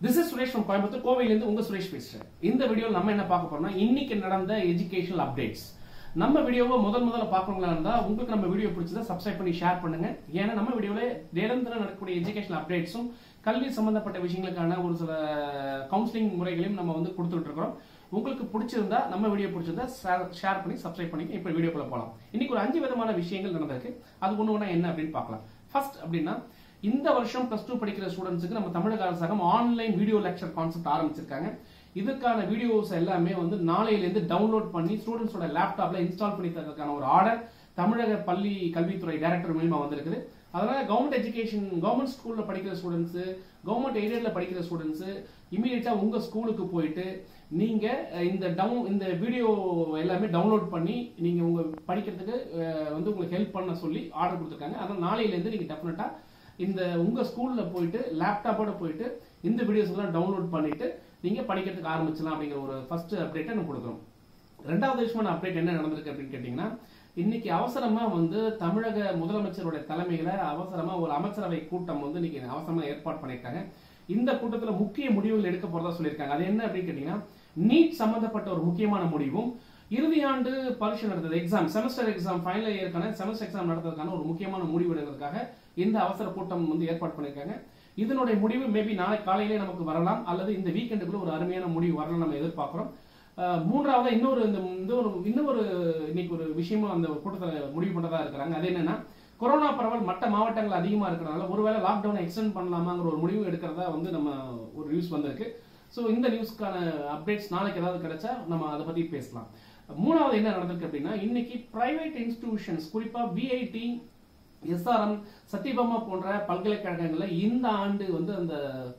This is Suresh from Coimbatore. கோவையிலிருந்து உங்க சுரேஷ் பேசுறேன். இந்த வீடியோல நம்ம என்ன பார்க்க போறோம்னா இன்னைக்கு நடந்த எஜுகேஷனல் அப்டேட்ஸ். நம்ம வீடியோவை முதல்ல பார்க்கறவங்களா இருந்தா உங்களுக்கு நம்ம வீடியோ பிடிச்சதா சப்ஸ்கிரைப் பண்ணி ஷேர் பண்ணுங்க. ஏன்னா நம்ம வீடியோல தினந்தோறும் நடக்கக்கூடிய எஜுகேஷனல் அப்டேட்ஸும் கல்வி சம்பந்தப்பட்ட விஷயங்களுக்கான ஒரு சில கவுன்சிலிங் முறைகளையும் நம்ம வந்து கொடுத்துட்டு இருக்கோம். உங்களுக்கு பிடிச்சிருந்தா நம்ம வீடியோ பிடிச்சிருந்தா ஷேர் பண்ணி சப்ஸ்கிரைப் பண்ணி இப்போ வீடியோக்குள்ள போலாம். இன்னைக்கு ஒரு 5 விதமான விஷயங்கள் நடந்திருக்கு. அது ஒண்ணு என்ன அப்படின்னு பார்க்கலாம். ஃபர்ஸ்ட் அப்படின்னா இந்த வருஷம் +2 படிக்கிற ஸ்டூடெண்ட்ஸ்க்கு நம்ம தமிழக அரசாங்கம் ஆன்லைன் வீடியோ லெக்சர் கான்செப்ட் ஆரம்பிச்சிருக்காங்க. இதுக்கான வீடியோஸ் எல்லாமே வந்து நாளையில இருந்து டவுன்லோட் பண்ணி ஸ்டூடெண்ட்ஸோட லேப்டாப்ல இன்ஸ்டால் பண்ணி தரதுக்கான ஒரு ஆர்டர் தமிழக பள்ளி கல்வித்துறை டைரக்டர் மூலமா வந்திருக்குது. அதனால கவர்மெண்ட் ஸ்கூல்ல படிக்கிற ஸ்டூடெண்ட்ஸ், கவர்மெண்ட் எய்டட்ல படிக்கிற ஸ்டூடெண்ட்ஸ் இமீடியட்டா உங்க ஸ்கூலுக்கு போயிட்டு நீங்க இந்த வீடியோ எல்லாமே டவுன்லோட் பண்ணி நீங்க உங்க படிக்கிறதுக்கு வந்து உங்களுக்கு ஹெல்ப் பண்ண சொல்லி ஆர்டர் கொடுத்துருக்காங்க. அதனால நாளையில இருந்து நீங்க டெஃபினட்டா உங்க ஸ்கூல்ல போயிட்டு லேப்டாப்போட போயிட்டு இந்த வீடியோஸ் எல்லாம் டவுன்லோட் பண்ணிட்டு நீங்க படிக்கிறதுக்கு ஆரம்பிச்சலாம் அப்படிங்கிற ஒரு ஃபர்ஸ்ட் அப்டேட்டை நம்ம கொடுக்குறோம். ரெண்டாவது விஷயமான அப்டேட் என்ன நடந்திருக்கு அப்படின்னு கேட்டீங்கன்னா, இன்னைக்கு அவசரமா வந்து தமிழக முதலமைச்சருடைய தலைமையில அவசரமா ஒரு அமைச்சரவை கூட்டம் வந்து இன்னைக்கு அவசரமா ஏற்பாடு பண்ணிருக்காங்க. இந்த கூட்டத்துல முக்கிய முடிவுகள் எடுக்க போறதா சொல்லியிருக்காங்க. அது என்ன அப்படின்னு கேட்டீங்கன்னா, நீட் சம்பந்தப்பட்ட ஒரு முக்கியமான முடிவும், இறுதியாண்டு பரீட்சை நடந்தது செமஸ்டர் எக்ஸாம் ஃபைனல் இயர்க்கான செமஸ்டர் எக்ஸாம் நடத்துறதுக்கான ஒரு முக்கியமான முடிவு எடுக்கிறதுக்காக இந்த அவசர கூட்டம் வந்து ஏற்பாடு பண்ணிருக்காங்க. இதனுடைய முடிவு மேபி நாளை காலையிலே நமக்கு வரலாம், அல்லது இந்த வீக்கெண்டுக்குள்ள ஒரு அருமையான முடிவு வரலாம் நம்ம எதிர்பார்க்கிறோம். மூன்றாவது இன்னொரு இன்னைக்கு ஒரு விஷயமும் அந்த கூட்டத்தில் முடிவு பண்றதா இருக்கிறாங்க. அது என்னன்னா, கொரோனா பரவல் மற்ற மாவட்டங்கள் அதிகமா இருக்கிறனால ஒருவேளை லாக்டவுனை எக்ஸ்டெண்ட் பண்ணலாமாங்கிற ஒரு முடிவு எடுக்கிறதா வந்து நம்ம ஒரு நியூஸ் வந்திருக்கு. ஸோ இந்த நியூஸ்க்கான அப்டேட்ஸ் நாளைக்கு ஏதாவது கிடைச்சா நம்ம அதை பத்தி பேசலாம். மூணாவது என்ன நடந்திருக்கு அப்படின்னா, இன்னைக்கு பிரைவேட் இன்ஸ்டிடியூஷன்ஸ் குறிப்பா விஐடி, எஸ்ஆர்எம், சத்யபாமா போன்ற பல்கலைக்கழகங்கள்ல இந்த ஆண்டு வந்து அந்த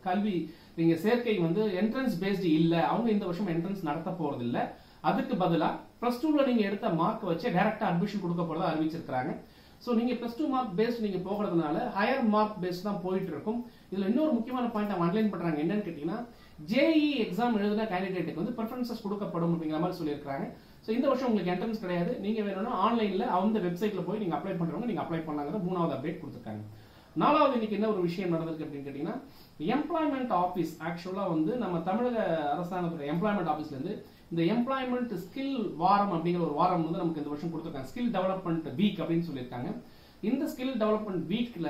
கல்வி நீங்க சேர்க்கை வந்து என்ட்ரன்ஸ் பேஸ்டு இல்ல, அவங்க இந்த வருஷம் என்ட்ரன்ஸ் நடத்த போறது இல்ல. அதுக்கு பதிலா +2ல நீங்க எடுத்த மார்க் வச்சு டைரக்டா அட்மிஷன் கொடுக்க போறதா அறிவிச்சிருக்காங்க. சோ நீங்க +2 மார்க் பேஸ்ட் நீங்க போகிறதுனால ஹையர் மார்க் பேஸ்ட் தான் போயிட்டு இருக்கும். இதுல இன்னொரு முக்கியமான பாயிண்ட் அவங்க அண்டர்லைன் பண்றாங்க. என்னன்னு கேட்டீங்கன்னா, ஜேஇ எக்ஸாம் எழுதின கேண்டிடேட்டுக்கு வந்து ப்ரிஃபரன்சஸ் கொடுக்கப்படும் அப்படிங்கிற மாதிரி சொல்லியிருக்காங்க. ஸோ இந்த வருஷம் உங்களுக்கு என்ட்ரன்ஸ் கிடையாது. நீங்க வேணும்னா ஆன்லைன்ல அந்த வெப்சைட்ல போய் நீங்க அப்ளை பண்றவங்க நீங்க அப்ளை பண்ணலாங்கிற மூணாவது அப்டேட் கொடுத்துருக்காங்க. நாலாவது இன்னைக்கு என்ன ஒரு விஷயம் நடந்திருக்கு அப்படின்னு கேட்டீங்கன்னா, எம்ப்ளாய்மெண்ட் ஆபீஸ் ஆக்சுவலா வந்து நம்ம தமிழக அரசாங்கத்துடைய எம்ப்ளாய்மெண்ட் ஆபீஸ்ல இருந்து இந்த எம்ப்ளாய்மெண்ட் ஸ்கில் வாரம் அப்படிங்கிற ஒரு வாரம் வந்து நமக்கு இந்த வருஷம் கொடுத்துருக்காங்க. ஸ்கில் டெவலப்மெண்ட் வீக் அப்படின்னு சொல்லியிருக்காங்க. இந்த ஸ்கில் டெவலப்மெண்ட் வீக்ல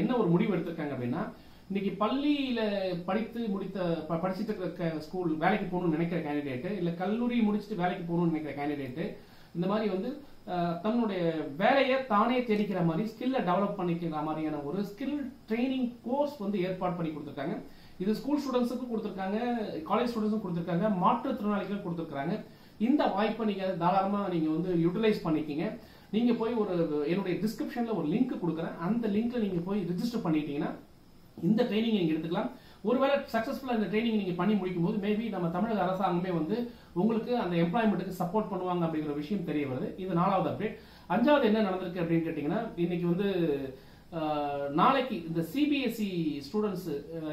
என்ன ஒரு முடிவு எடுத்திருக்காங்க அப்படின்னா, இன்னைக்கு பள்ளியில படிச்சுட்டு இருக்க ஸ்கூல் வேலைக்கு போகணும்னு நினைக்கிற கேண்டிடேட், இல்ல கல்லூரி முடிச்சுட்டு வேலைக்கு போகணும்னு நினைக்கிற கேண்டிடேட் இந்த மாதிரி வந்து தன்னுடைய வேலையை தானே தெரிக்கிற மாதிரி ஸ்கில்ல டெவலப் பண்ணிக்கிற மாதிரியான ஒரு ஸ்கில் ட்ரைனிங் கோர்ஸ் வந்து ஏற்பாடு பண்ணி கொடுத்துருக்காங்க. இது ஸ்கூல் ஸ்டூடெண்ட்ஸுக்கும் கொடுத்துருக்காங்க, காலேஜ் ஸ்டூடெண்ட்ஸும் கொடுத்துருக்காங்க, மாற்றுத்திறனாளிகளும் கொடுத்துருக்காங்க. இந்த வாய்ப்பை நீங்க தாராளமா நீங்க வந்து யூட்டிலைஸ் பண்ணிக்கிங்க. நீங்க போய் என்னுடைய டிஸ்கிரிப்ஷன்ல ஒரு லிங்க் கொடுக்குறேன். அந்த லிங்க்ல நீங்க போய் ரிஜிஸ்டர் பண்ணிட்டீங்கன்னா இந்த ட்ரைனிங் நீங்க எடுத்துக்கலாம். ஒருவேளை சக்சஸ்ஃபுல்லா இந்த ட்ரைனிங் நீங்க பண்ணி முடிக்கும் போது மேபி நம்ம தமிழக அரசாங்கமே வந்து உங்களுக்கு அந்த எம்ப்ளாய்மெண்ட்டுக்கு சப்போர்ட் பண்ணுவாங்க அப்படிங்கிற விஷயம் தெரிய வருது. இது நாலாவது அப்டேட். அஞ்சாவது என்ன நடந்திருக்கு அப்படின்னு கேட்டீங்கன்னா, இன்னைக்கு வந்து நாளைக்கு இந்த CBSE ஸ்டூடெண்ட்ஸ்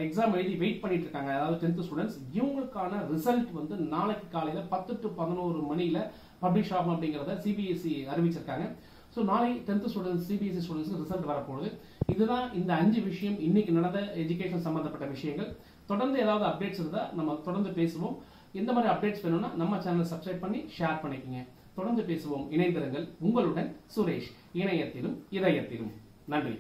எக்ஸாம் எழுதி வெயிட் பண்ணிட்டு இருக்காங்க. அதாவது 10th ஸ்டூடெண்ட்ஸ், இவங்களுக்கான ரிசல்ட் வந்து நாளைக்கு காலையில 10 to 11 மணியில பப்ளிஷ் ஆகும் அப்படிங்கறத CBSE அறிவிச்சிருக்காங்க. ஸோ நாளை 10th ஸ்டூடெண்ட்ஸ் CBSE ஸ்டூடெண்ட்ஸ்க்கு ரிசல்ட் வரப்போகுது. இதுதான் இந்த 5 விஷயம் இன்னைக்கு நடந்த எஜுகேஷன் சம்பந்தப்பட்ட விஷயங்கள். தொடர்ந்து ஏதாவது அப்டேட்ஸ் இருந்தா நம்ம தொடர்ந்து பேசுவோம். இந்த மாதிரி அப்டேட்ஸ் வேணும்னா நம்ம சேனலை சப்ஸ்கிரைப் பண்ணி ஷேர் பண்ணிக்கங்க. தொடர்ந்து பேசுவோம். இணைந்திருங்கள். உங்களுடன் சுரேஷ், இணையத்திலும் இதயத்திலும். நன்றி.